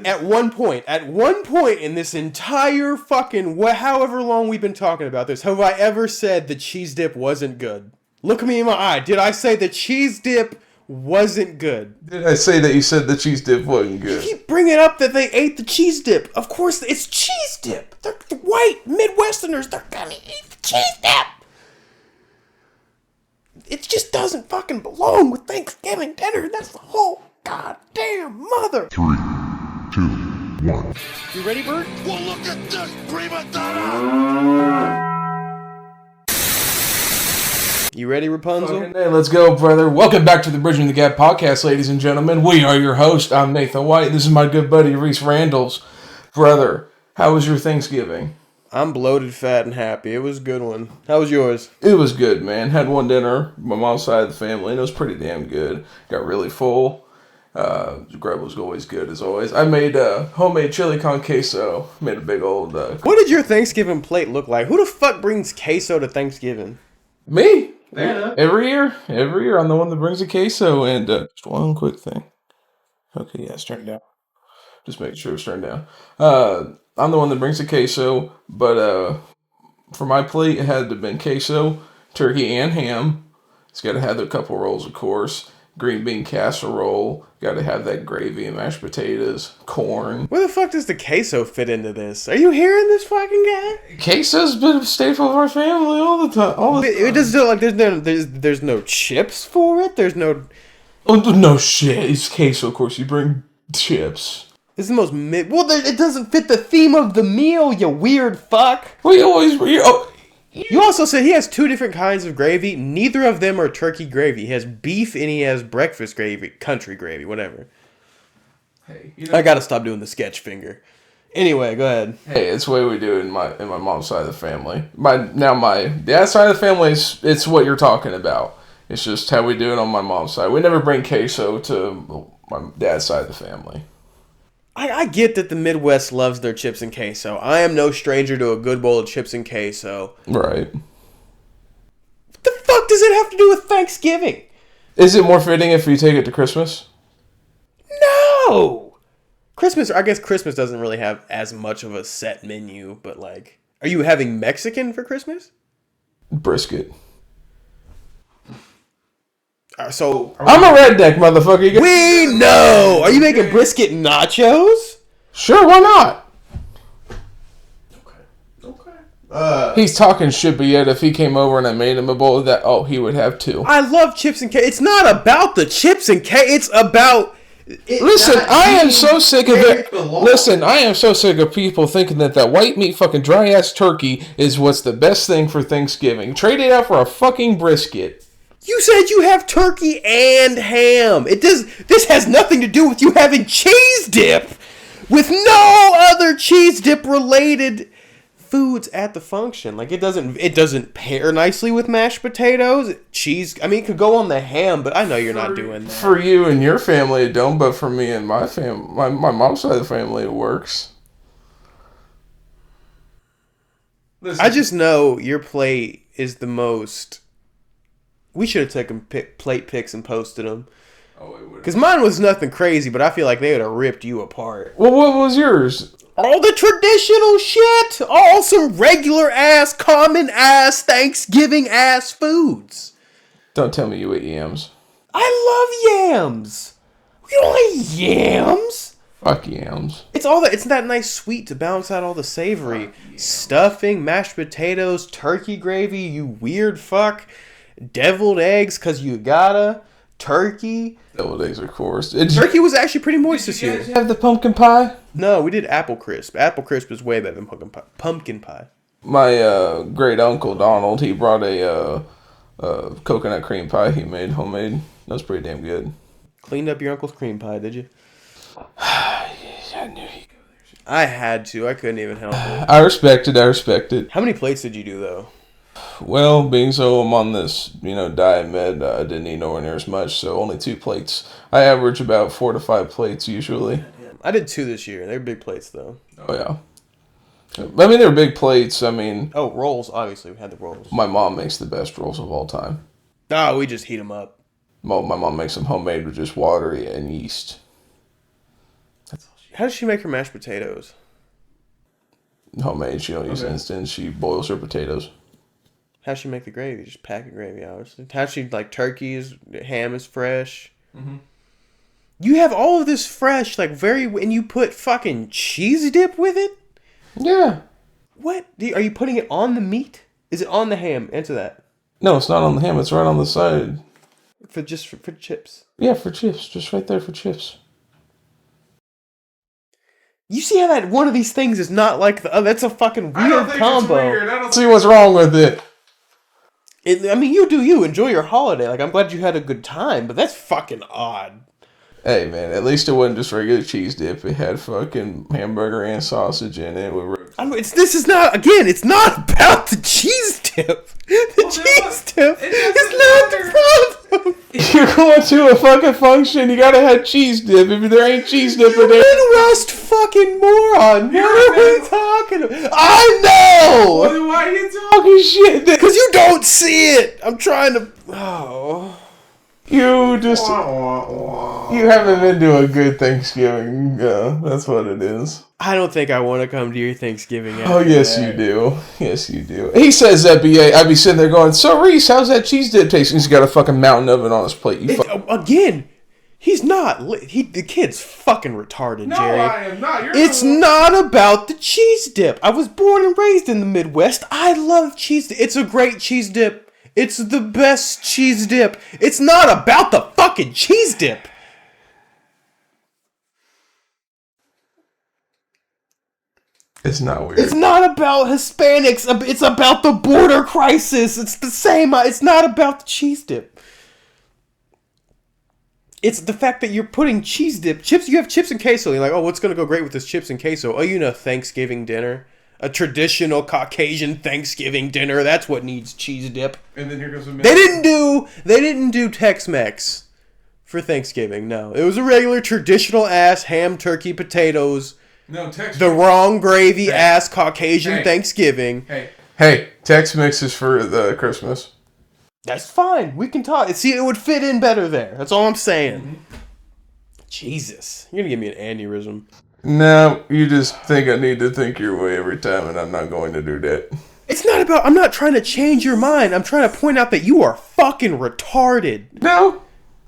At one point in this entire fucking however long we've been talking about this, have I ever said the cheese dip wasn't good? Look me in my eye. Did I say the cheese dip wasn't good? Did I say that you said the cheese dip wasn't good? You keep bringing up that they ate the cheese dip. Of course, it's cheese dip. They're white Midwesterners. They're gonna eat the cheese dip. It just doesn't fucking belong with Thanksgiving dinner. That's the whole goddamn mother. 3, 2, 1. You ready, Bert? Well, look at this, prima donna! You ready, Rapunzel? Okay, let's go, brother. Welcome back to the Bridging the Gap podcast, ladies and gentlemen. We are your host. I'm Nathan White. This is my good buddy, Reese Randalls. Brother, how was your Thanksgiving? I'm bloated, fat, and happy. It was a good one. How was yours? It was good, man. Had one dinner, my mom's side of the family, and it was pretty damn good. Got really full. Grub was always good, as always. I made homemade chili con queso. Made a big old... What did your Thanksgiving plate look like? Who the fuck brings queso to Thanksgiving? Me? Yeah. Every year, I'm the one that brings a queso. And just one quick thing. Okay, yeah, it's turned down. Just make sure it's turned down. I'm the one that brings the queso, but for my plate, it had to have been queso, turkey, and ham. It's got to have a couple rolls, of course. Green bean casserole. Got to have that gravy and mashed potatoes, corn. Where the fuck does the queso fit into this? Are you hearing this fucking guy? Queso's been a staple of our family all the time. It doesn't feel like there's no chips for it. There's no. Oh no shit! It's queso, of course. You bring chips. It's the most it doesn't fit the theme of the meal, you weird fuck. You also said he has two different kinds of gravy. Neither of them are turkey gravy. He has beef and he has breakfast gravy, country gravy, whatever. Hey, I gotta stop doing the sketch finger. Anyway, go ahead. Hey, it's the way we do it in my mom's side of the family. My dad's side of the family, it's what you're talking about. It's just how we do it on my mom's side. We never bring queso to my dad's side of the family. I get that the Midwest loves their chips and queso. I am no stranger to a good bowl of chips and queso. Right. What the fuck does it have to do with Thanksgiving? Is it more fitting if you take it to Christmas? No! I guess Christmas doesn't really have as much of a set menu, but like, are you having Mexican for Christmas? Brisket. So I'm a redneck, motherfucker. We know. Are you making brisket nachos? Sure, why not? Okay. He's talking shit, but yet if he came over and I made him a bowl of that, he would have two. I love chips and queso. It's not about the chips and queso. It's about. Listen, I am so sick of it. Listen, I am so sick of people thinking that white meat fucking dry ass turkey is what's the best thing for Thanksgiving. Trade it out for a fucking brisket. You said you have turkey and ham. This has nothing to do with you having cheese dip with no other cheese dip related foods at the function. Like it doesn't pair nicely with mashed potatoes. Cheese, I mean, it could go on the ham, but I know you're not doing that. For you and your family it don't, but for me and my family, my mom's side of the family, it works. Listen. I just know your plate is the most. We should have taken plate pics and posted them. Because mine was nothing crazy, but I feel like they would have ripped you apart. Well, what was yours? All the traditional shit. All some regular ass, common ass, Thanksgiving ass foods. Don't tell me you ate yams. I love yams. You don't like yams? Fuck yams. It's that nice sweet to balance out all the savory. Stuffing, mashed potatoes, turkey gravy, you weird fuck. Deviled eggs, cause you gotta. Turkey. Deviled eggs, of course. Turkey was actually pretty moist this year. Did you have the pumpkin pie? No, we did apple crisp. Apple crisp is way better than pumpkin pie. My great uncle Donald, he brought a coconut cream pie he made homemade. That was pretty damn good. Cleaned up your uncle's cream pie, did you? I knew he'd go there. I had to. I couldn't even help it. I respect it. How many plates did you do though? Well, being so I'm on this, diet med, I didn't eat nowhere near as much, so only 2 plates. I average about 4 to 5 plates usually. I did 2 this year. They were big plates though. Oh yeah. I mean, they're big plates. I mean... Oh, rolls. Obviously, we had the rolls. My mom makes the best rolls of all time. Oh, we just heat them up. My mom makes them homemade with just water and yeast. That's all she How does she make her mashed potatoes? Homemade. She don't use instant. She boils her potatoes. How does she make the gravy? Just pack a gravy out. How does she, like, ham is fresh? Mm-hmm. You have all of this fresh, like, and you put fucking cheese dip with it? Yeah. What? Are you putting it on the meat? Is it on the ham? Answer that. No, it's not on the ham. It's right on the side. For chips. Yeah, for chips. Just right there for chips. You see how that one of these things is not like the other? That's a fucking weird combo. It's weird. I don't see what's wrong with it. I mean, you do you. Enjoy your holiday. Like, I'm glad you had a good time, but that's fucking odd. Hey, man, at least it wasn't just regular cheese dip. It had fucking hamburger and sausage in it. It's not about the cheese dip. The cheese dip is not the problem. You're going to a fucking function, you gotta have cheese dip. If there ain't cheese dip in there... Midwest fucking moron. What are we talking about? I know! Well, why are you talking shit? Because you don't see it. I'm trying to... Oh... You haven't been to a good Thanksgiving. That's what it is. I don't think I want to come to your Thanksgiving. Oh, yes, you do. Yes, you do. He says that I'd be sitting there going, so Reese, how's that cheese dip taste? He's got a fucking mountain of it on his plate. Again, he's not. The kid's fucking retarded, no, Jerry. No, I am not. It's not about the cheese dip. I was born and raised in the Midwest. I love cheese dip. It's a great cheese dip. It's the best cheese dip. It's not about the fucking cheese dip. It's not weird. It's not about Hispanics. It's about the border crisis. It's the same. It's not about the cheese dip. It's the fact that you're putting cheese dip. Chips. You have chips and queso. You're like, oh, what's going to go great with this chips and queso? Oh, you know, Thanksgiving dinner. A traditional Caucasian Thanksgiving dinner. That's what needs cheese dip. And then here goes They didn't do Tex-Mex for Thanksgiving. No, it was a regular traditional ass ham, turkey, potatoes. No, Tex-Mex. The wrong gravy ass Caucasian Thanksgiving. Hey, Tex-Mex is for the Christmas. That's fine. We can talk. See, it would fit in better there. That's all I'm saying. Mm-hmm. Jesus, you're gonna give me an aneurysm. No, you just think I need to think your way every time, and I'm not going to do that. It's not about... I'm not trying to change your mind. I'm trying to point out that you are fucking retarded. No.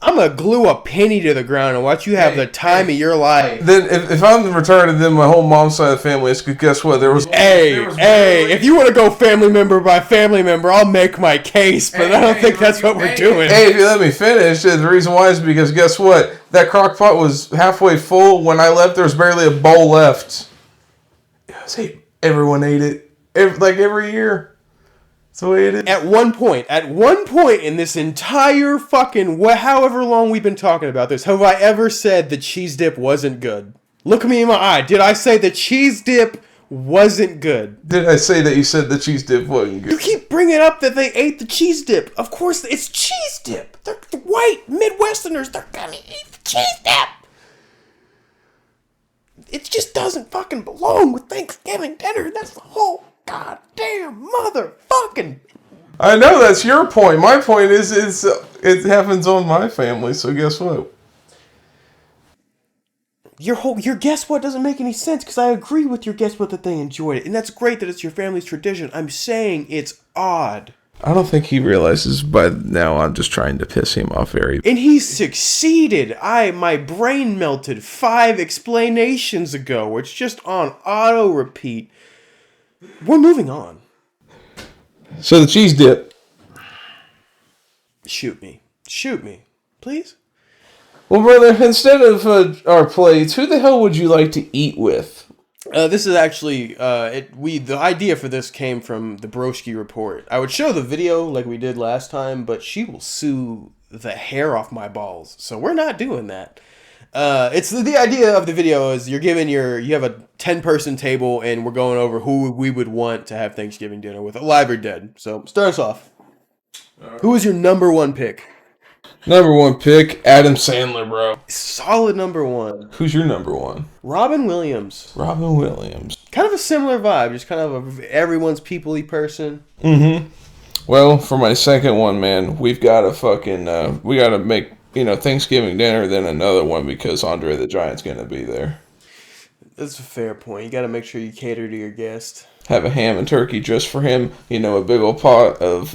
I'm going to glue a penny to the ground and watch you have the time of your life. Then, if I'm retarded, then my whole mom's side of the family is... Guess what? If you want to go family member by family member, I'll make my case, but I don't think that's what we're doing. Hey, if you let me finish, the reason why is because guess what? That crock pot was halfway full. When I left, there was barely a bowl left. Everyone ate it. Every year. That's the way it is. At one point in this entire fucking however long we've been talking about this, have I ever said the cheese dip wasn't good? Look me in my eye. Did I say the cheese dip wasn't good? Did I say that you said the cheese dip wasn't good? You keep bringing up that they ate the cheese dip. Of course, it's cheese dip. They're white Midwesterners. They're gonna eat the cheese dip. It just doesn't fucking belong with Thanksgiving dinner. That's the whole goddamn motherfucking... I know, that's your point. My point is it happens on my family, so guess what? Your guess what doesn't make any sense, because I agree with your guess what that they enjoyed it. And that's great that it's your family's tradition. I'm saying it's odd. I don't think he realizes by now I'm just trying to piss him off And he succeeded. My brain melted 5 explanations ago. It's just on auto repeat. We're moving on. So the cheese dip. Shoot me. Please? Well, brother, instead of our plates, who the hell would you like to eat with? This is actually the idea for this came from the Broski report. I would show the video like we did last time, but she will sue the hair off my balls, so we're not doing that. It's the idea of the video is you have a 10-person table and we're going over who we would want to have Thanksgiving dinner with, alive or dead. So start us off. Who is your number 1 pick? Number 1 pick, Adam Sandler, bro. Solid number 1. Who's your number 1? Robin Williams. Robin Williams. Kind of a similar vibe, just kind of everyone's people-y person. Mm-hmm. Well, for my second one, man, we've got to we got to make, Thanksgiving dinner, then another one because Andre the Giant's going to be there. That's a fair point. You got to make sure you cater to your guest. Have a ham and turkey just for him. You know, a big old pot of,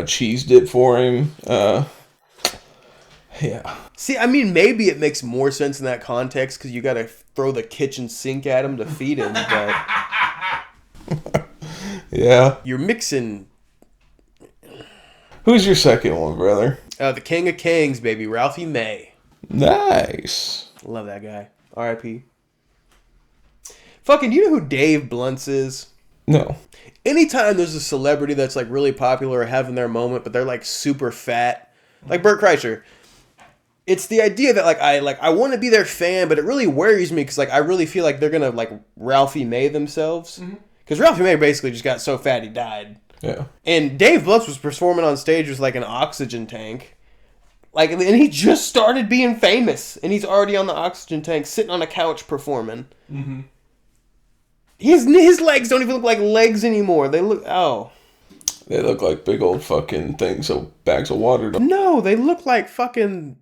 cheese dip for him. Yeah. See, I mean, maybe it makes more sense in that context because you got to throw the kitchen sink at him to feed him, but Yeah. you're mixing Who's your second one, brother? the King of Kings, baby, Ralphie May. Nice. Love that guy. R.I.P. Fucking, do you know who Dave Blunts is? No. Anytime there's a celebrity that's like really popular or having their moment, but they're like super fat, like Bert Kreischer. It's the idea that I want to be their fan, but it really worries me because I really feel like they're gonna like Ralphie May themselves. Because Ralphie May basically just got so fat he died. Yeah. And Dave Blunts was performing on stage with like an oxygen tank. And he just started being famous, and he's already on the oxygen tank, sitting on a couch performing. Mm-hmm. His legs don't even look like legs anymore. They look They look like big old fucking things of bags of water. No, they look like fucking.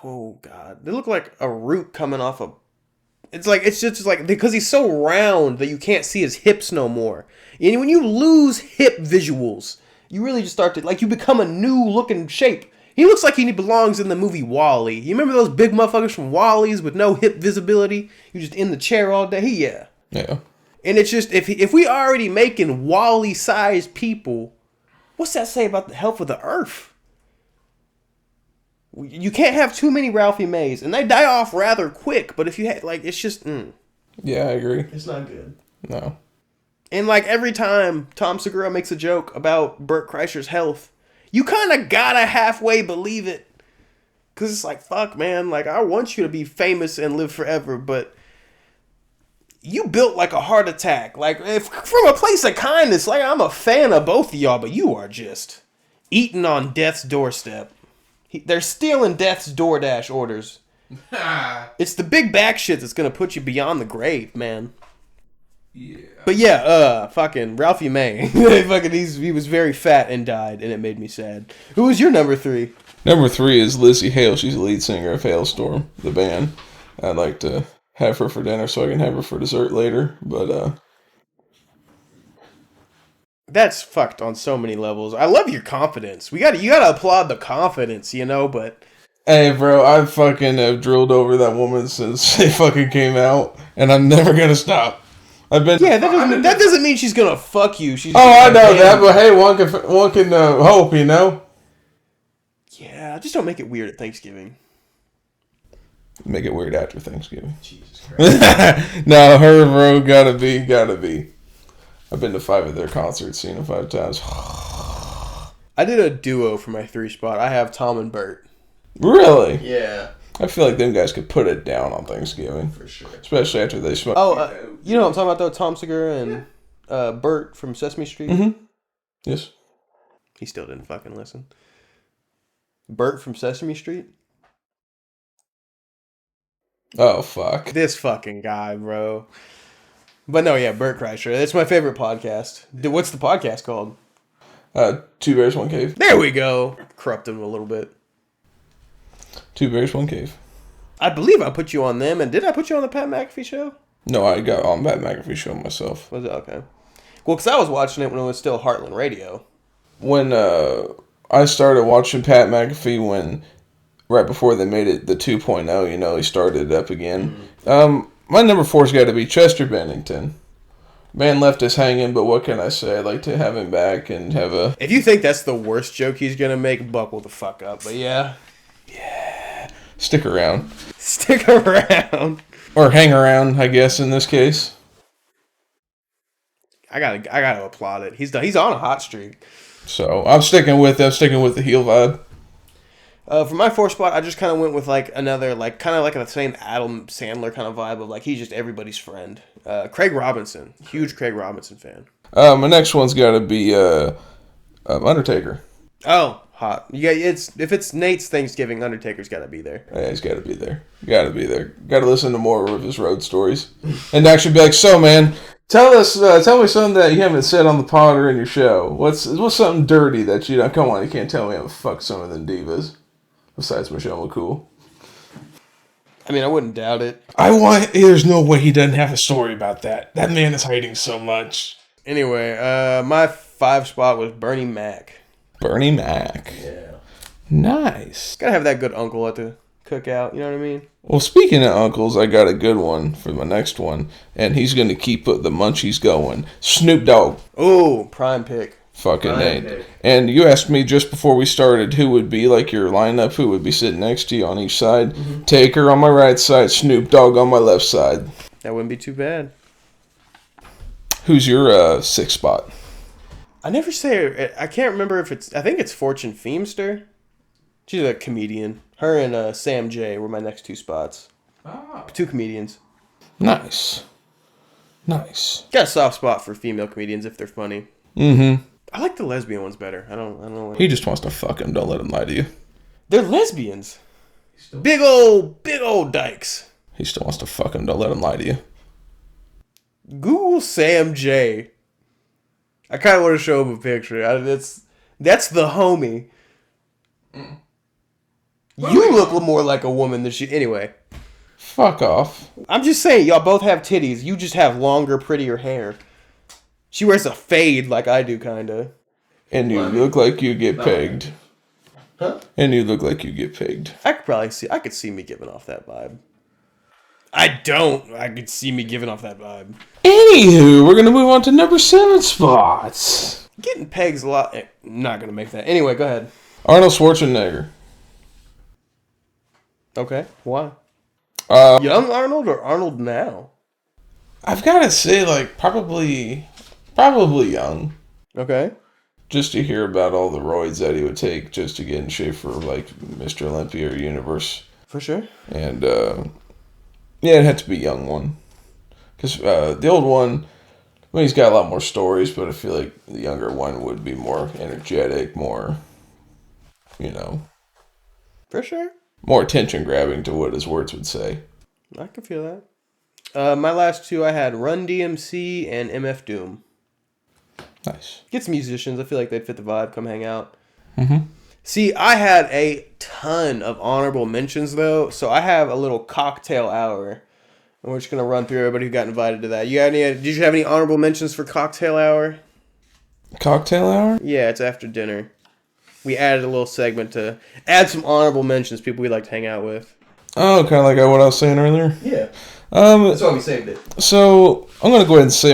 Oh god, they look like a root coming off a. It's just like because he's so round that you can't see his hips no more. And when you lose hip visuals, you really just start to you become a new looking shape. He looks like he belongs in the movie WALL-E. You remember those big motherfuckers from WALL-E's with no hip visibility? You just in the chair all day. Yeah. And it's just if we already making WALL-E sized people, what's that say about the health of the earth? You can't have too many Ralphie Mays, and they die off rather quick. But if you had it's just Yeah, I agree. it's not good. No. And every time Tom Segura makes a joke about Bert Kreischer's health, you kind of gotta halfway believe it. Cause it's fuck, man. I want you to be famous and live forever, but you built like a heart attack. If from a place of kindness, I'm a fan of both of y'all, but you are just eating on death's doorstep. They're stealing death's DoorDash orders. It's the big back shit that's gonna put you beyond the grave, man. Yeah. But yeah, fucking Ralphie May. He was very fat and died, and it made me sad. Who was your number 3? Number 3 is Lizzie Hale. She's the lead singer of Hailstorm, the band. I'd like to have her for dinner so I can have her for dessert later, but That's fucked on so many levels. I love your confidence. You gotta applaud the confidence, but hey, bro, I fucking have drilled over that woman since they fucking came out, and I'm never gonna stop. that doesn't mean she's gonna fuck you. I know that, but hey, one can hope, Yeah, just don't make it weird at Thanksgiving. Make it weird after Thanksgiving. Jesus Christ. No, her, bro, gotta be. I've been to 5 of their concerts, seen them 5 times. I did a duo for my 3 spot. I have Tom and Bert. Really? Yeah. I feel like them guys could put it down on Thanksgiving. For sure. Especially after they smoke. You know what I'm talking about, though? Tom Segura and Bert from Sesame Street? Mm-hmm. Yes. He still didn't fucking listen. Bert from Sesame Street? Oh, fuck. This fucking guy, bro. But no, yeah, Bert Kreischer. It's my favorite podcast. What's the podcast called? 2 Bears, 1 Cave. There we go. Corrupt him a little bit. 2 Bears, 1 Cave. I believe I put you on them, and did I put you on the Pat McAfee show? No, I got on Pat McAfee show myself. Was it? Okay. Well, because I was watching it when it was still Heartland Radio. When I started watching Pat McAfee right before they made it the 2.0, he started it up again. My number 4's got to be Chester Bennington. Man left us hanging, but what can I say? I'd like to have him back and have a... If you think that's the worst joke he's going to make, buckle the fuck up. But yeah. Yeah. Stick around. Stick around. Or hang around, I guess, in this case. I gotta applaud it. He's on a hot streak. So, I'm sticking with the heel vibe. For my 4th spot, I just kind of went with another kind of the same Adam Sandler kind of vibe of he's just everybody's friend. Craig Robinson, huge Craig Robinson fan. My next one's got to be Undertaker. Oh, hot. Yeah, if it's Nate's Thanksgiving, Undertaker's got to be there. Yeah, he's got to be there. Got to listen to more of his road stories, and actually be like, so man, tell me something that you haven't said on the pod or in your show. What's something dirty that come on, you can't tell me how to fuck some of them divas. Besides Michelle McCool. I mean, I wouldn't doubt it. There's no way he doesn't have a story about that. That man is hiding so much. Anyway, my 5 spot was Bernie Mac. Bernie Mac. Yeah. Nice. Gotta have that good uncle at the cookout, you know what I mean? Well, speaking of uncles, I got a good one for my next one, and he's going to keep the munchies going. Snoop Dogg. Oh, prime pick. Fucking Prime name. pick. And you asked me just before we started who would be like your lineup, who would be sitting next to you on each side. Mm-hmm. Taker on my right side, Snoop Dogg on my left side. That wouldn't be too bad. Who's your 6th spot? I never say. I can't remember if it's. I think it's Fortune Feimster. She's a comedian. Her and Sam J were my next 2 spots. Ah. 2 comedians. Nice. Nice. Got a soft spot for female comedians if they're funny. Mm-hmm. I like the lesbian ones better. I don't know. He just wants to fuck him. Don't let him lie to you. They're lesbians. Big old dykes. He still wants to fuck him. Don't let him lie to you. Google Sam J. I kind of want to show him a picture. That's the homie. You look more like a woman than she. Anyway. Fuck off. I'm just saying, y'all both have titties. You just have longer, prettier hair. She wears a fade like I do, kinda. And you look like you get pegged. Huh? And you look like you get pegged. I could see me giving off that vibe. I don't. I could see me giving off that vibe. Anywho, we're gonna move on to number 7 spots. Getting pegs a lot. Not gonna make that. Anyway, go ahead. Arnold Schwarzenegger. Okay. Why? Young Arnold or Arnold now? I've got to say, like, probably young. Okay. Just to hear about all the roids that he would take just to get in shape for, like, Mr. Olympia or Universe. For sure. And, yeah, it had to be a young one. Because the old one, well, he's got a lot more stories, but I feel like the younger one would be more energetic, more, For sure. more attention-grabbing to what his words would say. I can feel that. My last 2, I had Run DMC and MF Doom. Nice. Get some musicians. I feel like they'd fit the vibe. Come hang out. Mm-hmm. See, I had a ton of honorable mentions, though, so I have a little cocktail hour. And we're just going to run through everybody who got invited to that. Did you have any honorable mentions for cocktail hour? Cocktail hour? Yeah, it's after dinner. We added a little segment to add some honorable mentions, people we like to hang out with. Oh, kind of like what I was saying earlier? Yeah. That's why we saved it. So, I'm going to go ahead and say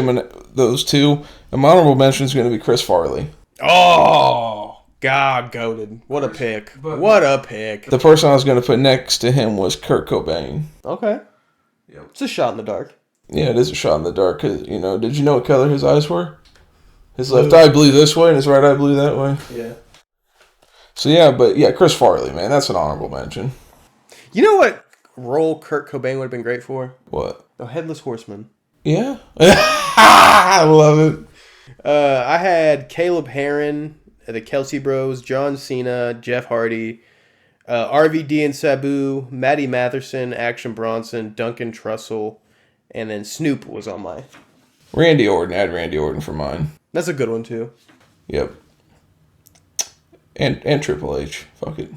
those 2. And my honorable mention is going to be Chris Farley. Oh, God, goated. What a pick. What a pick. The person I was going to put next to him was Kurt Cobain. Okay. Yep. It's a shot in the dark. Yeah, it is a shot in the dark. Cause, did you know what color his eyes were? His left eye blew this way and his right eye blew that way. Yeah. So, Chris Farley, man. That's an honorable mention. You know what role Kurt Cobain would have been great for? What? A Headless Horseman. Yeah. I love it. I had Caleb Herron, the Kelsey Bros, John Cena, Jeff Hardy, RVD and Sabu, Matty Matherson, Action Bronson, Duncan Trussell, and then Snoop was on my. Randy Orton. I had Randy Orton for mine. That's a good one, too. Yep. And Triple H. Fuck it.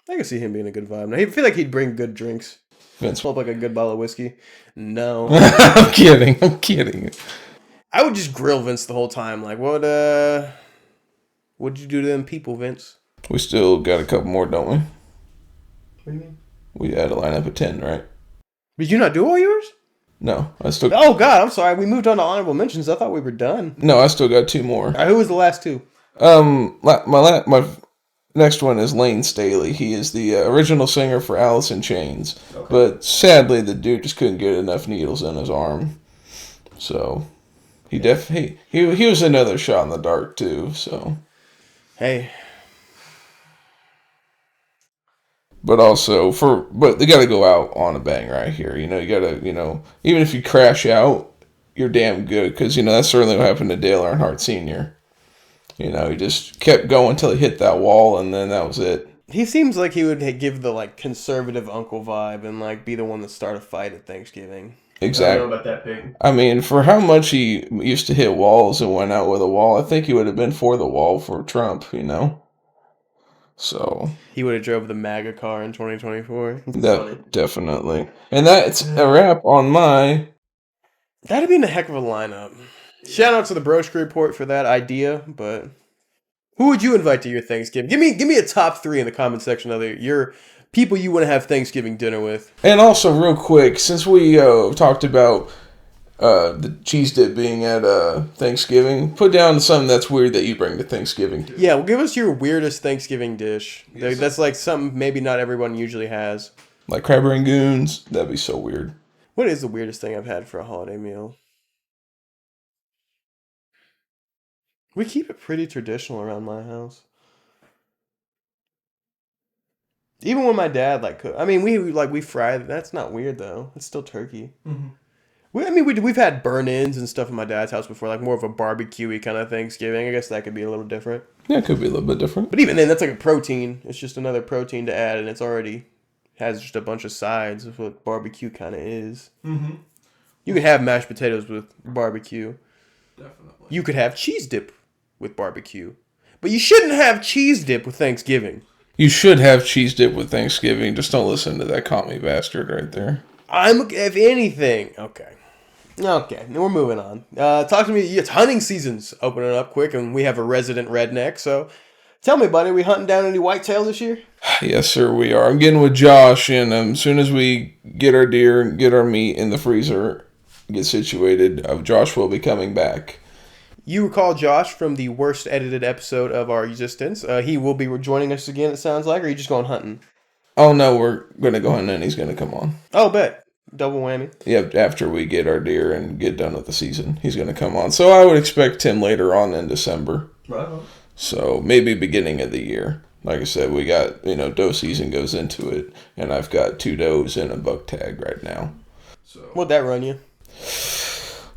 I can see him being a good vibe. Now, I feel like he'd bring good drinks. Vince. Smell like a good bottle of whiskey. No. I'm kidding. I would just grill Vince the whole time. Like, what'd you do to them people, Vince? We still got a couple more, don't we? What do you mean? We had a lineup of 10, right? Did you not do all yours? No, I still. Oh God, I'm sorry. We moved on to honorable mentions. I thought we were done. No, I still got 2 more. All right, who was the last 2? My next one is Lane Staley. He is the original singer for Alice in Chains, okay. But sadly, the dude just couldn't get enough needles in his arm, so he was another shot in the dark too. So, hey. But they got to go out on a bang right here. You got to, even if you crash out, you're damn good. Because, that's certainly what happened to Dale Earnhardt Sr. He just kept going until he hit that wall, and then that was it. He seems like he would give the, conservative uncle vibe and, be the one that start a fight at Thanksgiving. Exactly. I don't know about that big. I mean, for how much he used to hit walls and went out with a wall, I think he would have been for the wall for Trump, So He would have drove the MAGA car in 2024. Funny. definitely. And that's a wrap on my. That'd be in a heck of a lineup. Shout out to the Broski Report for that idea, but who would you invite to your Thanksgiving? Give me a top 3 in the comment section of your people you want to have Thanksgiving dinner with. And also, real quick, since we talked about the cheese dip being at Thanksgiving, put down something that's weird that you bring to Thanksgiving. Yeah, well, give us your weirdest Thanksgiving dish. That's like something maybe not everyone usually has. Like crab rangoons. That'd be so weird. What is the weirdest thing I've had for a holiday meal? We keep it pretty traditional around my house. Even when my dad we fry. That's not weird though. It's still turkey. Mm-hmm. We've had burn-ins and stuff at my dad's house before, like more of a barbecue-y kind of Thanksgiving. I guess that could be a little different. Yeah, it could be a little bit different. But even then, that's like a protein. It's just another protein to add, and it's already has just a bunch of sides of what barbecue kind of is. Mm-hmm. You can have mashed potatoes with barbecue. Definitely. You could have cheese dip with barbecue. But you shouldn't have cheese dip with Thanksgiving. You should have cheese dip with Thanksgiving. Just don't listen to that commie bastard right there. If anything, okay, we're moving on. Talk to me. It's hunting season's opening up quick, and we have a resident redneck. So, tell me, buddy, are we hunting down any whitetails this year? Yes, sir, we are. I'm getting with Josh, and as soon as we get our deer and get our meat in the freezer, get situated, Josh will be coming back. You recall Josh from the worst edited episode of our existence. He will be rejoining us again, it sounds like, or are you just going hunting? Oh, no, we're going to go hunting, and he's going to come on. Oh, bet. Double whammy. Yeah, after we get our deer and get done with the season, he's going to come on. So I would expect him later on in December. Right. So maybe beginning of the year. Like I said, we got, doe season goes into it, and I've got 2 does and a buck tag right now. So what'd that run you?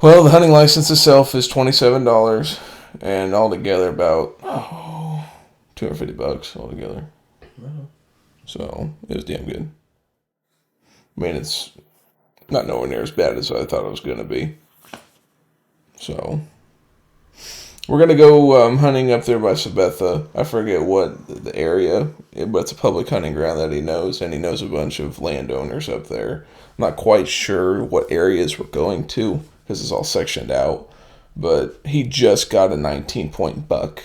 Well, the hunting license itself is $27, and altogether about $250 altogether. Uh-huh. So it was damn good. I mean, it's not nowhere near as bad as I thought it was going to be. So we're going to go hunting up there by Sabetha. I forget what the area, but it's a public hunting ground that he knows, and he knows a bunch of landowners up there. I'm not quite sure what areas we're going to because it's all sectioned out, but he just got a 19-point buck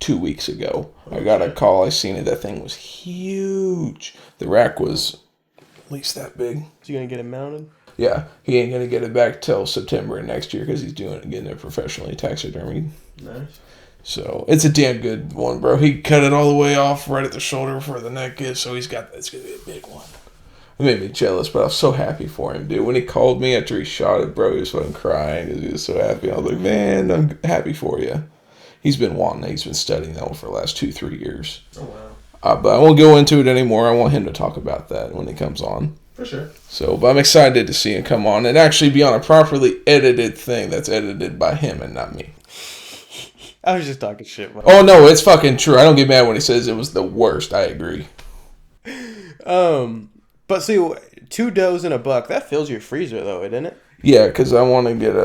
2 weeks ago. I got a call. I seen it. That thing was huge. The rack was at least that big. Is he going to get it mounted? Yeah. He ain't going to get it back till September next year because he's getting it professionally taxidermied. Nice. So it's a damn good one, bro. He cut it all the way off right at the shoulder where the neck is, so it's going to be a big one. It made me jealous, but I was so happy for him, dude. When he called me after he shot it, bro, he was fucking crying because he was so happy. I was like, man, I'm happy for you. He's been wanting it. He's been studying that one for the last 2-3 years. Oh, wow. But I won't go into it anymore. I want him to talk about that when he comes on. For sure. So, but I'm excited to see him come on and actually be on a properly edited thing that's edited by him and not me. I was just talking shit, man. Oh, no, it's fucking true. I don't get mad when he says it was the worst. I agree. But see, 2 does and a buck, that fills your freezer, though, isn't it? Yeah, because I want to get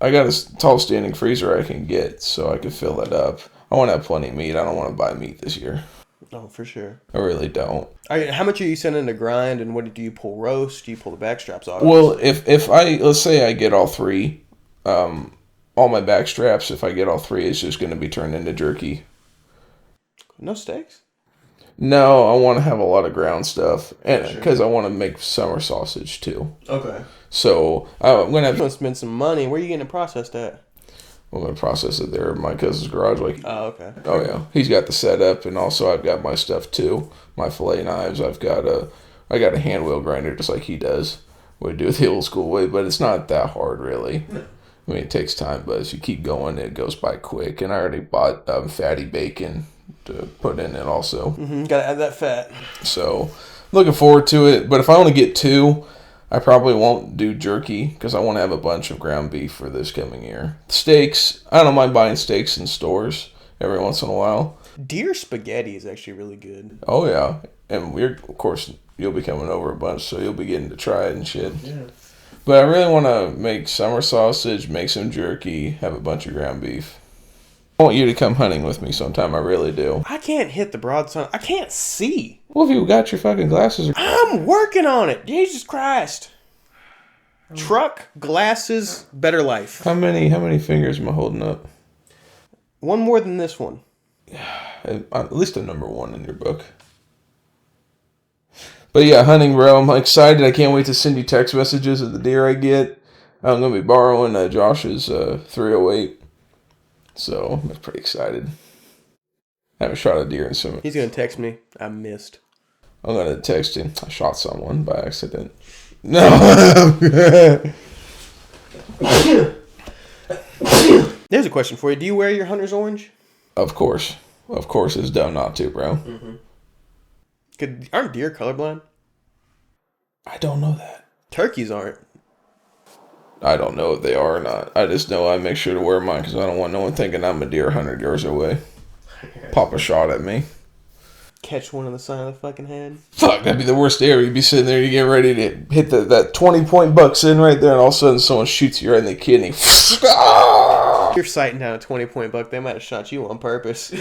I got a tall standing freezer I can get, so I can fill that up. I want to have plenty of meat. I don't want to buy meat this year. Oh, for sure. I really don't. How much are you sending to grind, and what do you pull roast? Do you pull the back straps off? Well, if let's say I get all 3, all my back straps, if I get all 3, it's just going to be turned into jerky. No steaks? No, I want to have a lot of ground stuff, and because I want to make summer sausage too. Okay. So I'm gonna have to spend some money. Where are you getting it processed at? I'm gonna process it there in my cousin's garage. Oh, okay. Oh yeah, he's got the setup, and also I've got my stuff too. My fillet knives. I got a hand wheel grinder just like he does. We do it the old school way, but it's not that hard really. I mean, it takes time, but as you keep going, it goes by quick. And I already bought fatty bacon to put in it also. Mm-hmm. Gotta add that fat. So, looking forward to it. But if I only get 2, I probably won't do jerky because I want to have a bunch of ground beef for this coming year. Steaks, I don't mind buying steaks in stores every once in a while. Deer spaghetti is actually really good. Oh, yeah. And of course, you'll be coming over a bunch, so you'll be getting to try it and shit. Yeah. But I really want to make summer sausage, make some jerky, have a bunch of ground beef. I want you to come hunting with me sometime. I really do. I can't hit the broad sun. I can't see. Well, if you got your fucking glasses. I'm working on it. Jesus Christ. Truck, glasses, better life. How many fingers am I holding up? One more than this one. At least a number 1 in your book. But yeah, hunting, bro. I'm excited. I can't wait to send you text messages of the deer I get. I'm going to be borrowing Josh's 308. So I'm pretty excited. I haven't shot a deer in some. He's going to text me. I missed. I'm going to text him. I shot someone by accident. No. There's a question for you. Do you wear your hunter's orange? Of course. Of course, it's dumb not to, bro. Aren't deer colorblind? I don't know that. Turkeys aren't. I don't know if they are or not. I just know I make sure to wear mine because I don't want no one thinking I'm a deer 100 yards away. Pop a shot at me. Catch one on the side of the fucking head. Fuck, that'd be the worst ever. You'd be sitting there, you get ready to hit that 20-point buck sitting right there, and all of a sudden someone shoots you right in the kidney. You're sighting down a 20-point buck. They might have shot you on purpose.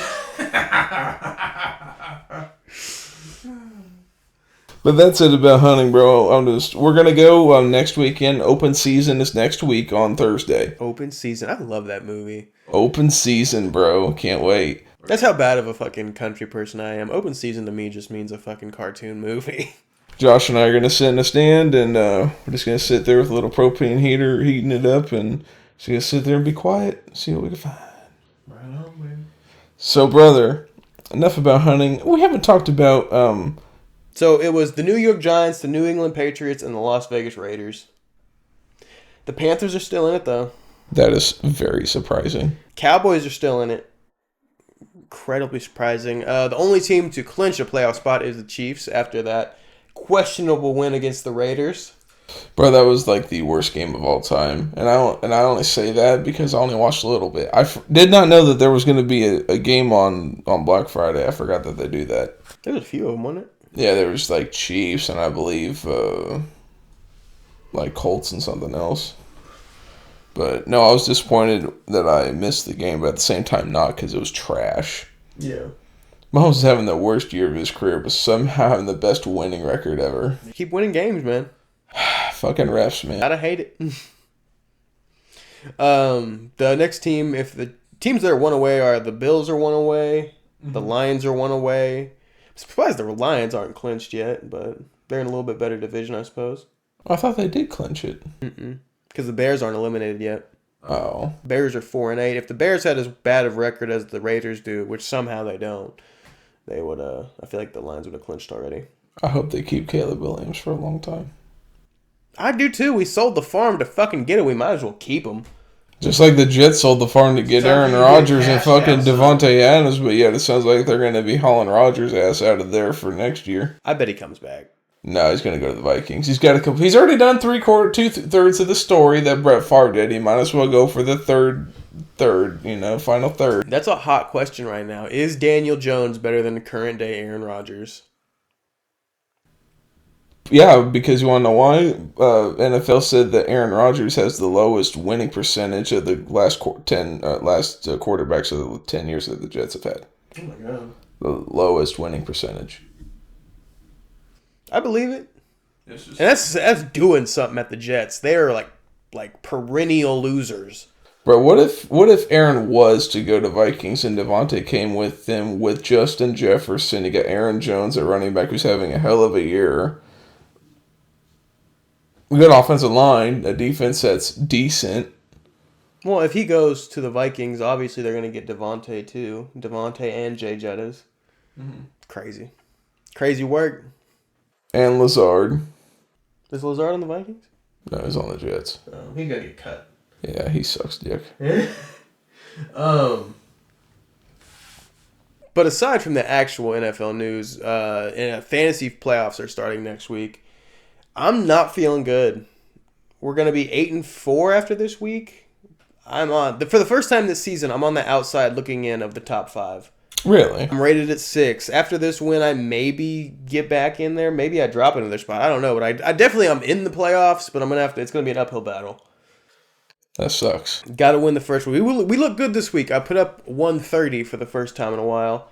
But that's it about hunting, bro. We're gonna go next weekend. Open season is next week on Thursday. Open season. I love that movie. Open season, bro. Can't wait. That's how bad of a fucking country person I am. Open season to me just means a fucking cartoon movie. Josh and I are gonna sit in a stand, and we're just gonna sit there with a little propane heater, heating it up, and just gonna sit there and be quiet, see what we can find. Right on, man. So, brother, enough about hunting. We haven't talked about So it was the New York Giants, the New England Patriots, and the Las Vegas Raiders. The Panthers are still in it, though. That is very surprising. Cowboys are still in it. Incredibly surprising. The only team to clinch a playoff spot is the Chiefs after that questionable win against the Raiders. Bro, that was like the worst game of all time. And I only say that because I only watched a little bit. I did not know that there was going to be a game on Black Friday. I forgot that they do that. There was a few of them, wasn't it? Yeah, there was like Chiefs and I believe like Colts and something else. But no, I was disappointed that I missed the game, but at the same time not because it was trash. Yeah. Mahomes is having the worst year of his career, but somehow having the best winning record ever. Keep winning games, man. Fucking refs, man. Gotta hate it. The next team, if the teams that are one away are the Bills are one away, the Lions are one away. I'm surprised the Lions aren't clinched yet, but they're in a little bit better division, I suppose. I thought they did clinch it. Because the Bears aren't eliminated yet. Oh. Bears are 4-8. If the Bears had as bad of record as the Raiders do, which somehow they don't, they would. I feel like the Lions would have clinched already. I hope they keep Caleb Williams for a long time. I do too. We sold the farm to fucking get it. We might as well keep him. Just like the Jets sold the farm to get Aaron Rodgers and fucking Devontae Adams, but yet it sounds like they're going to be hauling Rodgers' ass out of there for next year. I bet he comes back. No, he's going to go to the Vikings. He's got to. He's already done 2/3 of the story that Brett Favre did. He might as well go for the third, final third. That's a hot question right now. Is Daniel Jones better than the current day Aaron Rodgers? Yeah, because you want to know why? NFL said that Aaron Rodgers has the lowest winning percentage of the last quarterbacks of the 10 years that the Jets have had. Oh my god. The lowest winning percentage. I believe it. And that's doing something at the Jets. They are like perennial losers. Bro, what if Aaron was to go to Vikings and Devontae came with them with Justin Jefferson? You got Aaron Jones at running back who's having a hell of a year. We got an offensive line, a defense that's decent. Well, if he goes to the Vikings, obviously they're going to get Devontae too. Devontae and Jay Jettas. Mm-hmm. Crazy. Crazy work. And Lazard. Is Lazard on the Vikings? No, he's on the Jets. Oh, he's going to get cut. Yeah, he sucks dick. But aside from the actual NFL news, fantasy playoffs are starting next week. I'm not feeling good. We're going to be 8-4 after this week. For the first time this season, I'm on the outside looking in of the top 5. Really? I'm rated at 6. After this win, I maybe get back in there. Maybe I drop another spot. I don't know, but I definitely am in the playoffs. But it's going to be an uphill battle. That sucks. Got to win the first one. We look good this week. I put up 130 for the first time in a while.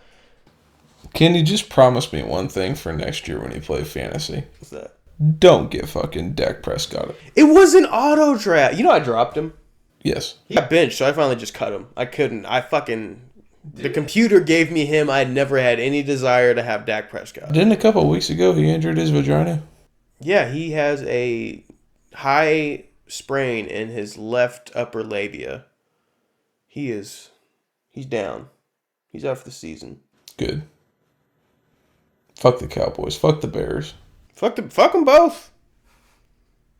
Can you just promise me one thing for next year when you play fantasy? What's that? Don't get fucking Dak Prescott. It was an auto draft. You know I dropped him. Yes. He got benched, so I finally just cut him. I couldn't. The computer gave me him. I never had any desire to have Dak Prescott. Didn't a couple of weeks ago he injured his vagina? Yeah, he has a high sprain in his left upper labia. He's down. He's out for the season. Good. Fuck the Cowboys. Fuck the Bears. Fuck them both.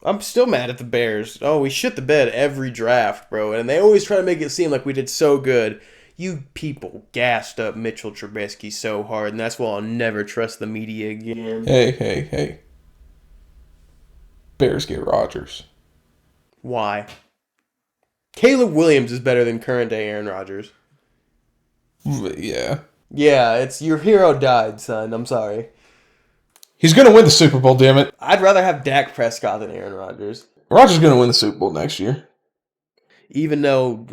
I'm still mad at the Bears. Oh, we shit the bed every draft, bro. And they always try to make it seem like we did so good. You people gassed up Mitchell Trubisky so hard, and that's why I'll never trust the media again. Hey. Bears get Rodgers. Why? Caleb Williams is better than current day Aaron Rodgers. Yeah. Yeah, it's your hero died, son. I'm sorry. He's going to win the Super Bowl, damn it. I'd rather have Dak Prescott than Aaron Rodgers. Rodgers going to win the Super Bowl next year. Even though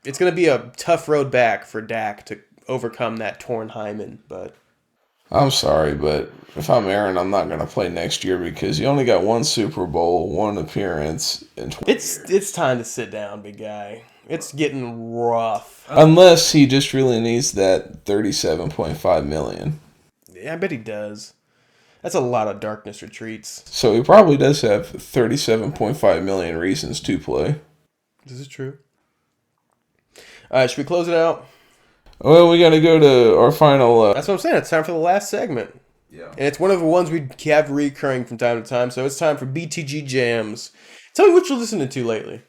it's going to be a tough road back for Dak to overcome that torn hymen, but I'm sorry, but if I'm Aaron, I'm not going to play next year because you only got one Super Bowl, one appearance in 20 years. It's time to sit down, big guy. It's getting rough. Unless he just really needs that $37.5 million. Yeah, I bet he does. That's a lot of darkness retreats. So he probably does have $37.5 million reasons to play. This is true. All right, should we close it out? Well, we got to go to our final... That's what I'm saying. It's time for the last segment. Yeah. And it's one of the ones we have recurring from time to time, so it's time for BTG Jams. Tell me what you're listening to lately.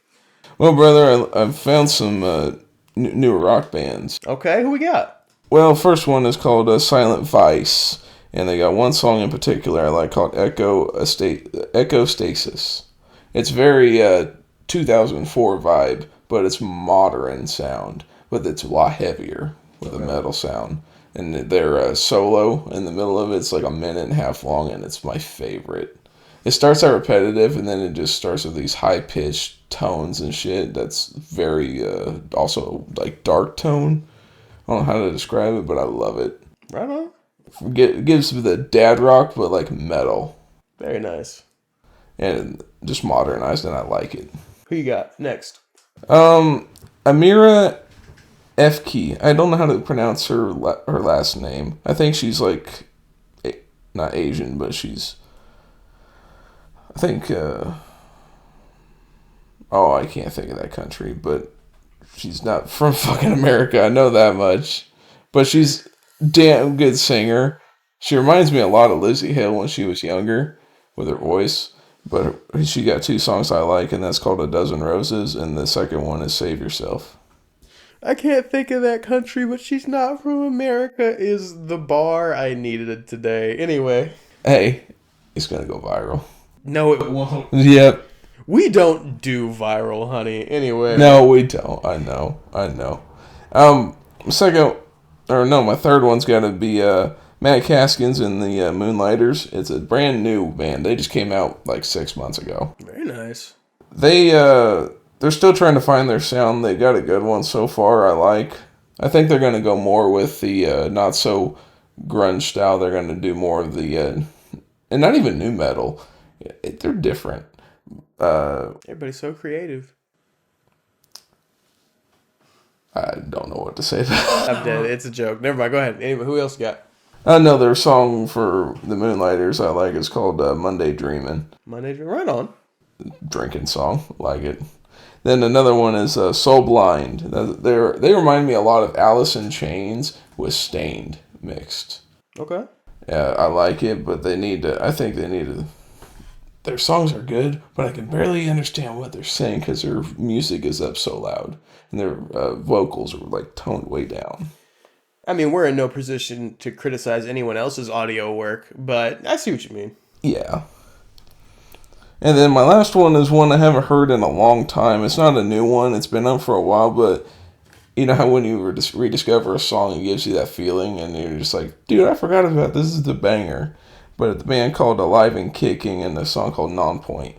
Well, brother, I've found some new rock bands. Okay, who we got? Well, first one is called Silent Vice, and they got one song in particular I like called Echo Stasis. It's very 2004 vibe, but it's modern sound, but it's a lot heavier with a metal sound. And their solo in the middle of it's like a minute and a half long, and it's my favorite. It starts out repetitive, and then it just starts with these high-pitched tones and shit. That's very, also, like, dark tone. I don't know how to describe it, but I love it. Right on. It gives me the dad rock, but, like, metal. Very nice. And just modernized, and I like it. Who you got next? Amira Efke. I don't know how to pronounce her last name. I think she's, like, not Asian, but she's... I think, I can't think of that country, but she's not from fucking America, I know that much. But she's a damn good singer. She reminds me a lot of Lizzie Hill when she was younger, with her voice. But she got two songs I like, and that's called A Dozen Roses, and the second one is Save Yourself. I can't think of that country, but she's not from America is the bar I needed today. Anyway. Hey, it's gonna go viral. No, it won't. Yep. We don't do viral, honey. Anyway. No, we don't. I know. My third one's got to be Matt Caskins and the Moonlighters. It's a brand new band. They just came out like 6 months ago. Very nice. They're still trying to find their sound. They got a good one so far. I think they're going to go more with the not so grunge style. They're going to do more of the and not even new metal. They're different. Everybody's so creative. I don't know what to say. About I'm dead. It's a joke. Never mind. Go ahead. Anyway, who else you got? Another song for the Moonlighters I like is called Monday Dreamin'. Right on. Drinking song. Like it. Then another one is Soul Blind. They remind me a lot of Alice in Chains with Stained mixed. Okay. Yeah, I like it, but I think they need to... Their songs are good, but I can barely understand what they're saying because their music is up so loud. And their vocals are like toned way down. I mean, we're in no position to criticize anyone else's audio work, but I see what you mean. Yeah. And then my last one is one I haven't heard in a long time. It's not a new one. It's been up for a while, but you know how when you rediscover a song, it gives you that feeling, and you're just like, dude, I forgot about this. This is the banger. But the band called Alive and Kicking, and the song called Non-Point.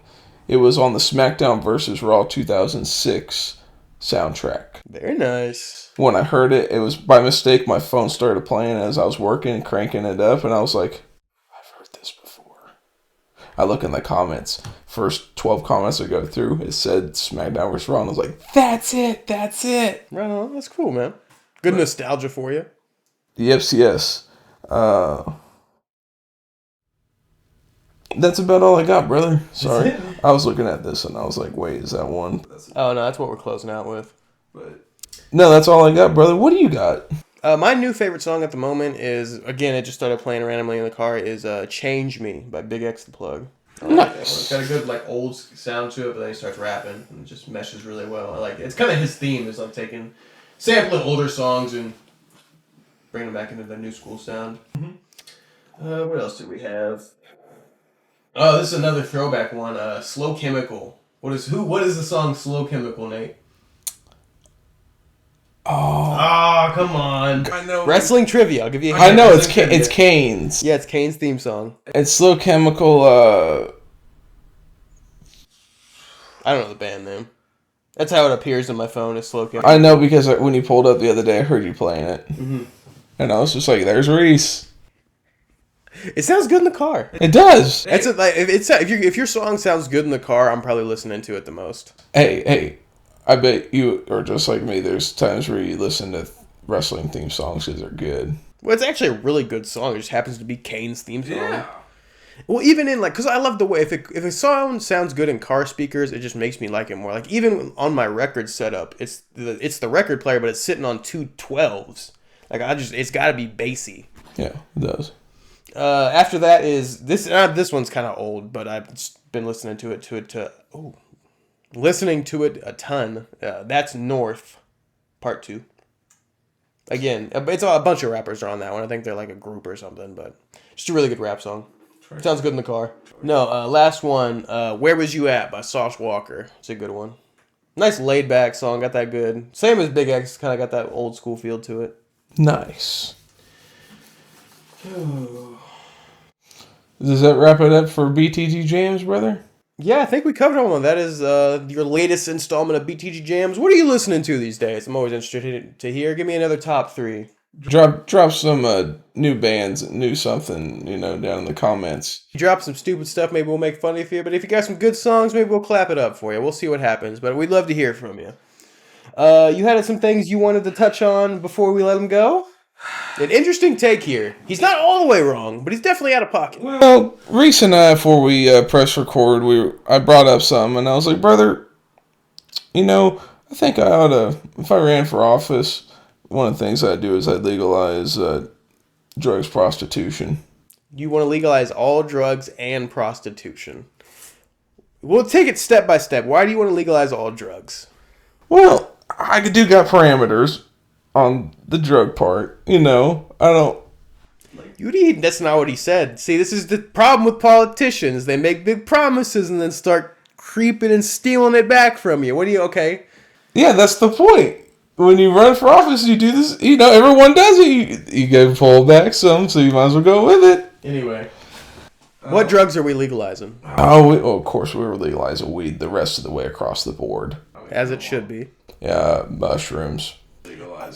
It was on the SmackDown vs. Raw 2006 soundtrack. Very nice. When I heard it, it was by mistake. My phone started playing as I was working, cranking it up, and I was like, I've heard this before. I look in the comments. First 12 comments I go through, it said SmackDown vs. Raw, and I was like, that's it. Right on. That's cool, man. Good nostalgia for you. Yes. That's about all I got, brother. Sorry. I was looking at this and I was like, wait, is that one? Oh, no, that's what we're closing out with. No, that's all I got, brother. What do you got? My new favorite song at the moment is, again, it just started playing randomly in the car, is Change Me by Big X the Plug. Nice. It's got a good, like, old sound to it, but then he starts rapping and it just meshes really well. I like it. It's kind of his theme, is like sampling older songs and bringing them back into the new school sound. Mm-hmm. What else do we have? Oh, this is another throwback one. Slow Chemical. What is the song Slow Chemical, Nate? Oh, come on. I know. Wrestling trivia. I'll give you a hint. I know, it's Kane's. Yeah, it's Kane's theme song. It's Slow Chemical, I don't know the band name. That's how it appears in my phone, is Slow Chemical. I know because when you pulled up the other day, I heard you playing it. Mm-hmm. And I was just like, there's Reese. It sounds good in the car. It does. That's like if your song sounds good in the car, I'm probably listening to it the most. Hey, I bet you are just like me. There's times where you listen to wrestling theme songs because they're good. Well, it's actually a really good song. It just happens to be Kane's theme song. Yeah. Well, even in because I love the way if a song sounds good in car speakers, it just makes me like it more. Like even on my record setup, it's the record player, but it's sitting on two 12s. Like it's got to be bassy. Yeah, it does. After that is this. This one's kind of old, but I've been listening to it a ton. That's North, Part 2. Again, it's a bunch of rappers are on that one. I think they're like a group or something, but just a really good rap song. Sounds good in the car. No, last one. Where Was You At by Sauce Walker. It's a good one. Nice laid back song. Got that good. Same as Big X. Kind of got that old school feel to it. Nice. Does that wrap it up for BTG Jams, brother? Yeah, I think we covered all of them. That is your latest installment of BTG Jams. What are you listening to these days? I'm always interested to hear. Give me another top 3. Drop some new bands, new something, down in the comments. You drop some stupid stuff, maybe we'll make fun of you. But if you got some good songs, maybe we'll clap it up for you. We'll see what happens. But we'd love to hear from you. You had some things you wanted to touch on before we let him go? An interesting take here. He's not all the way wrong, but he's definitely out of pocket. Well, Reese and I, before we press record, I brought up something, and I was like, brother, I think I ought to, if I ran for office, one of the things I'd do is I'd legalize drugs, prostitution. You want to legalize all drugs and prostitution. We'll take it step by step. Why do you want to legalize all drugs? Well, I got parameters on the drug part, I don't... That's not what he said. See, this is the problem with politicians. They make big promises and then start creeping and stealing it back from you. Okay? Yeah, that's the point. When you run for office, you do this, everyone does it. You go pull back some, so you might as well go with it. Anyway. What drugs are we legalizing? Of course, we were legalizing weed the rest of the way across the board. As it should be. Yeah, mushrooms.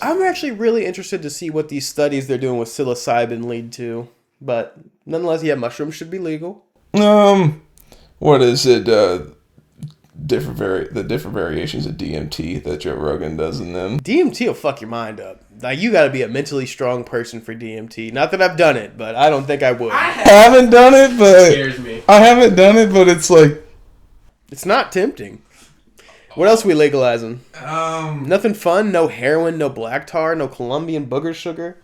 I'm actually really interested to see what these studies they're doing with psilocybin lead to. But nonetheless, yeah, mushrooms should be legal. What is it? The different variations of DMT that Joe Rogan does in them. DMT will fuck your mind up. Like, you got to be a mentally strong person for DMT. Not that I've done it, but I don't think I would. I haven't done it, but it scares me. I haven't done it, but it's like it's not tempting. What else are we legalizing? Nothing fun? No heroin, no black tar, no Colombian booger sugar?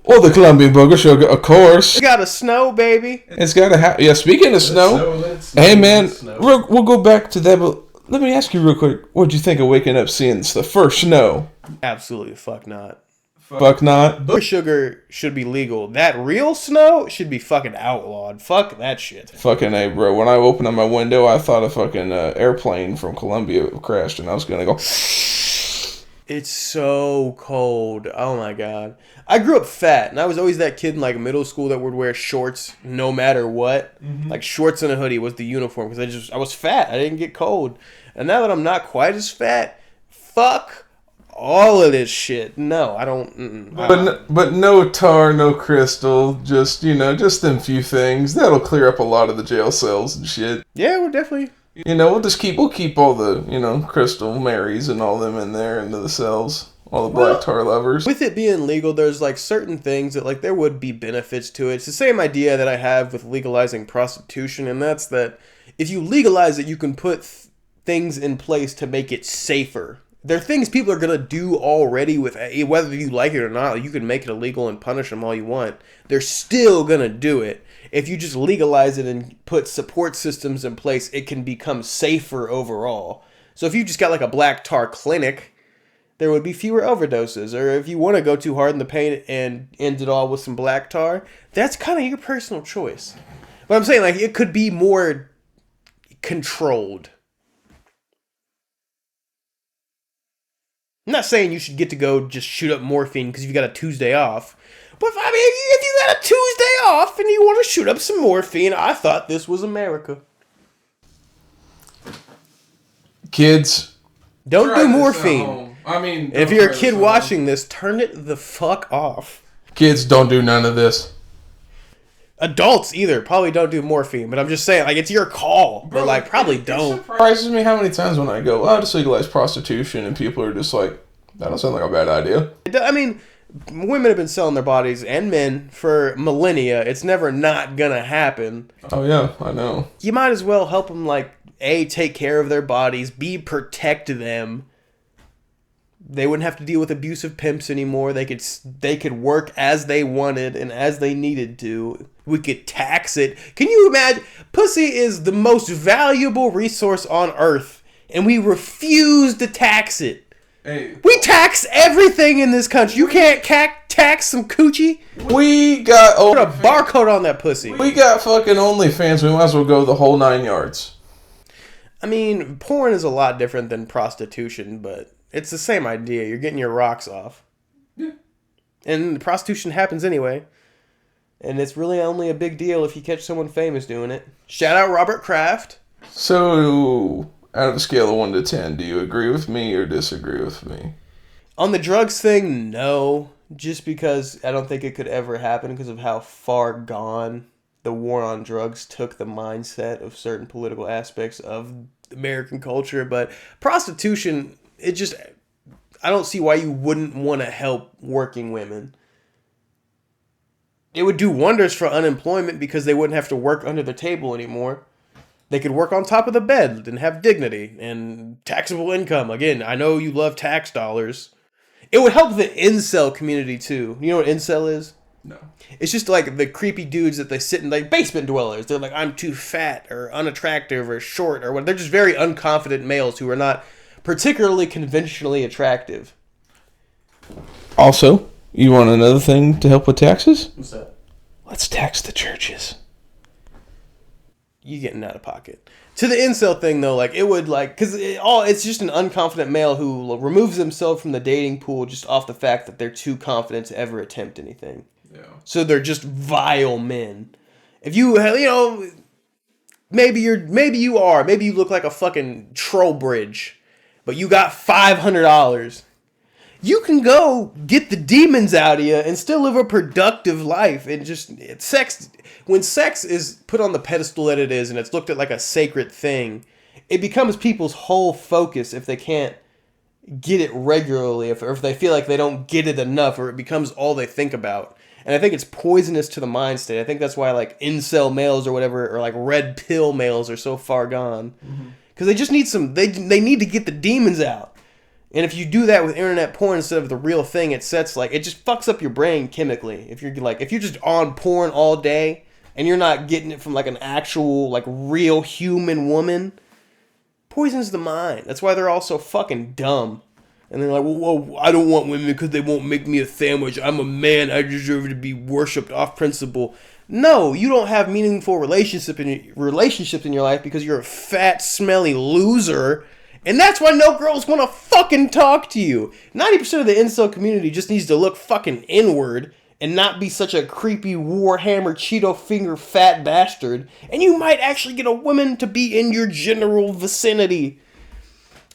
Well, the Colombian booger sugar, of course. It's got to snow, baby. It's got to have... Yeah, speaking of snow... Hey, man, we'll go back to that, but let me ask you real quick. What'd you think of waking up seeing the first snow? Absolutely fuck not. Fuck not. Booger sugar should be legal. That real snow should be fucking outlawed. Fuck that shit. Fucking A, bro. When I opened up my window, I thought a fucking airplane from Colombia crashed, and I was gonna go... It's so cold. Oh my god. I grew up fat, and I was always that kid in like middle school that would wear shorts no matter what. Like shorts and a hoodie was the uniform because I was fat. I didn't get cold. And now that I'm not quite as fat, fuck all of this shit. No, I don't. But no tar, no crystal. Just just them few things that'll clear up a lot of the jail cells and shit. Yeah, we're definitely. We'll keep all the crystal Marys and all them in there into the cells. All the black tar lovers. With it being legal, there's like certain things that like there would be benefits to it. It's the same idea that I have with legalizing prostitution, and that's that if you legalize it, you can put things in place to make it safer. There are things people are gonna do already with whether you like it or not. You can make it illegal and punish them all you want. They're still gonna do it. If you just legalize it and put support systems in place, it can become safer overall. So if you just got like a black tar clinic, there would be fewer overdoses. Or if you want to go too hard in the paint and end it all with some black tar, that's kind of your personal choice. But I'm saying like it could be more controlled. I'm not saying you should get to go just shoot up morphine because you've got a Tuesday off. But if you got a Tuesday off and you want to shoot up some morphine, I thought this was America. Kids, don't do morphine. I mean, if you're a kid watching this, turn it the fuck off. Kids, don't do none of this. Adults either probably don't do morphine, but I'm just saying, like, it's your call. But like, probably don't. It surprises me how many times when I go, just legalize prostitution, and people are just like, that don't sound like a bad idea. I mean, women have been selling their bodies, and men, for millennia. It's never not gonna happen. Oh yeah, I know. You might as well help them, like, A, take care of their bodies, B, protect them. They wouldn't have to deal with abusive pimps anymore. They could work as they wanted and as they needed to. We could tax it. Can you imagine? Pussy is the most valuable resource on earth, and we refuse to tax it. Hey, we tax everything in this country. You can't tax some coochie? We got put a barcode on that pussy. We got fucking OnlyFans. We might as well go the whole 9 yards. I mean, porn is a lot different than prostitution, but it's the same idea. You're getting your rocks off. Yeah. And prostitution happens anyway. And it's really only a big deal if you catch someone famous doing it. Shout out Robert Kraft. So, out of a scale of 1 to 10, do you agree with me or disagree with me? On the drugs thing, no. Just because I don't think it could ever happen because of how far gone the war on drugs took the mindset of certain political aspects of American culture. But prostitution, I don't see why you wouldn't want to help working women. It would do wonders for unemployment because they wouldn't have to work under the table anymore. They could work on top of the bed and have dignity and taxable income. Again, I know you love tax dollars. It would help the incel community too. You know what incel is? No. It's just like the creepy dudes that they sit in, like basement dwellers. They're like, I'm too fat or unattractive or short or what. They're just very unconfident males who are not particularly conventionally attractive. Also, you want another thing to help with taxes? What's that? Let's tax the churches. You getting out of pocket. To the incel thing though, like it would like, cause it's just an unconfident male who removes himself from the dating pool just off the fact that they're too confident to ever attempt anything. Yeah. So they're just vile men. If you maybe you look like a fucking troll bridge, but you got $500. You can go get the demons out of you and still live a productive life. And when sex is put on the pedestal that it is and it's looked at like a sacred thing, it becomes people's whole focus if they can't get it regularly, or if they feel like they don't get it enough, or it becomes all they think about. And I think it's poisonous to the mind state. I think that's why like incel males or whatever, or like red pill males are so far gone. Because they just need they need to get the demons out. And if you do that with internet porn instead of the real thing, it just fucks up your brain chemically. If you're just on porn all day and you're not getting it from like an actual, like real human woman, poisons the mind. That's why they're all so fucking dumb. And they're like, well, I don't want women because they won't make me a sandwich. I'm a man. I deserve to be worshipped off principle. No, you don't have meaningful relationships in your life because you're a fat, smelly loser. And that's why no girls want to fucking talk to you. 90% of the incel community just needs to look fucking inward and not be such a creepy Warhammer Cheeto finger fat bastard. And you might actually get a woman to be in your general vicinity.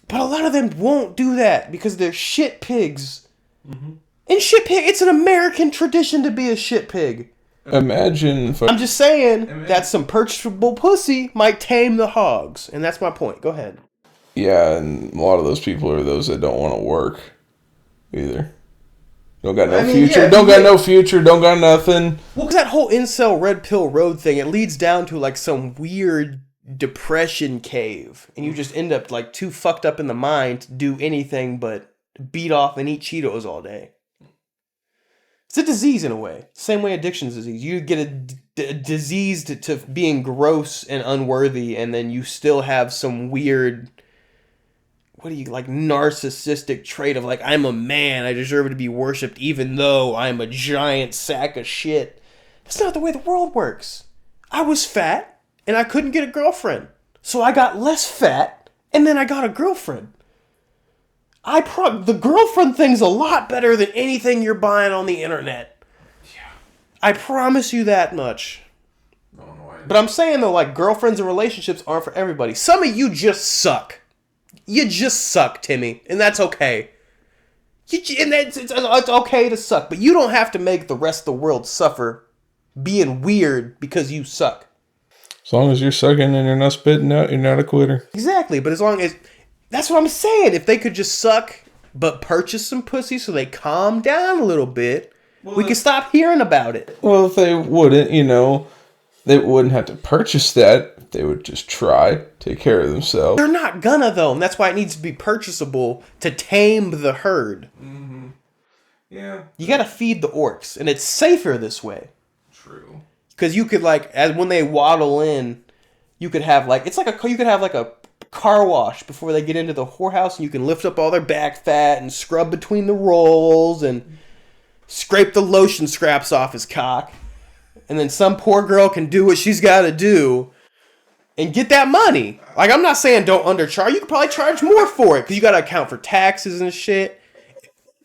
But a lot of them won't do that because they're shit pigs. Mm-hmm. And shit pig, it's an American tradition to be a shit pig. Imagine. I'm just saying that some purchasable pussy might tame the hogs. And that's my point. Go ahead. Yeah, and a lot of those people are those that don't want to work either. Don't got no future. Yeah, don't got no future. Don't got nothing. Well, because that whole incel red pill road thing, it leads down to like some weird depression cave. And you just end up like too fucked up in the mind to do anything but beat off and eat Cheetos all day. It's a disease in a way. Same way addiction's a disease. You get a disease to being gross and unworthy, and then you still have some weird, what do you, like, narcissistic trait of like, I'm a man, I deserve to be worshipped even though I'm a giant sack of shit. That's not the way the world works. I was fat, and I couldn't get a girlfriend. So I got less fat, and then I got a girlfriend. The girlfriend thing's a lot better than anything you're buying on the internet. Yeah. I promise you that much. No. But I'm saying though, like, girlfriends and relationships aren't for everybody. Some of you just suck. You just suck, Timmy, and that's okay. It's okay to suck, but you don't have to make the rest of the world suffer being weird because you suck. As long as you're sucking and you're not spitting out, you're not a quitter. Exactly, but as long as... That's what I'm saying. If they could just suck, but purchase some pussy so they calm down a little bit, we could stop hearing about it. Well, if they wouldn't, they wouldn't have to purchase that. They would just try, take care of themselves. They're not gonna, though, and that's why it needs to be purchasable to tame the herd. Mm-hmm. Yeah. You gotta feed the orcs, and it's safer this way. True. Because you could, like, when they waddle in, you could have, like, you could have, like, a car wash before they get into the whorehouse, and you can lift up all their back fat and scrub between the rolls and scrape the lotion scraps off his cock, and then some poor girl can do what she's got to do and get that money. Like, I'm not saying don't undercharge. You could probably charge more for it because you got to account for taxes and shit.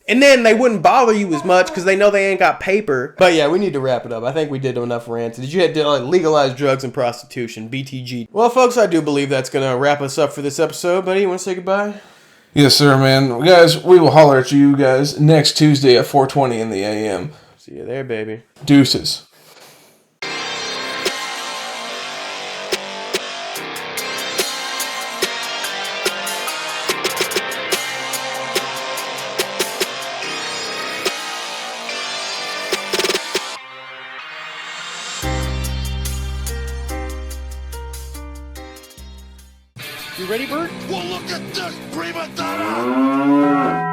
And then they wouldn't bother you as much because they know they ain't got paper. But yeah, we need to wrap it up. I think we did enough rants. Did you legalize drugs and prostitution? BTG. Well, folks, I do believe that's going to wrap us up for this episode. Buddy, you want to say goodbye? Yes, sir, man. Guys, we will holler at you guys next Tuesday at 4:20 in the a.m. See you there, baby. Deuces. You ready, Bert? Well, look at this, prima donna!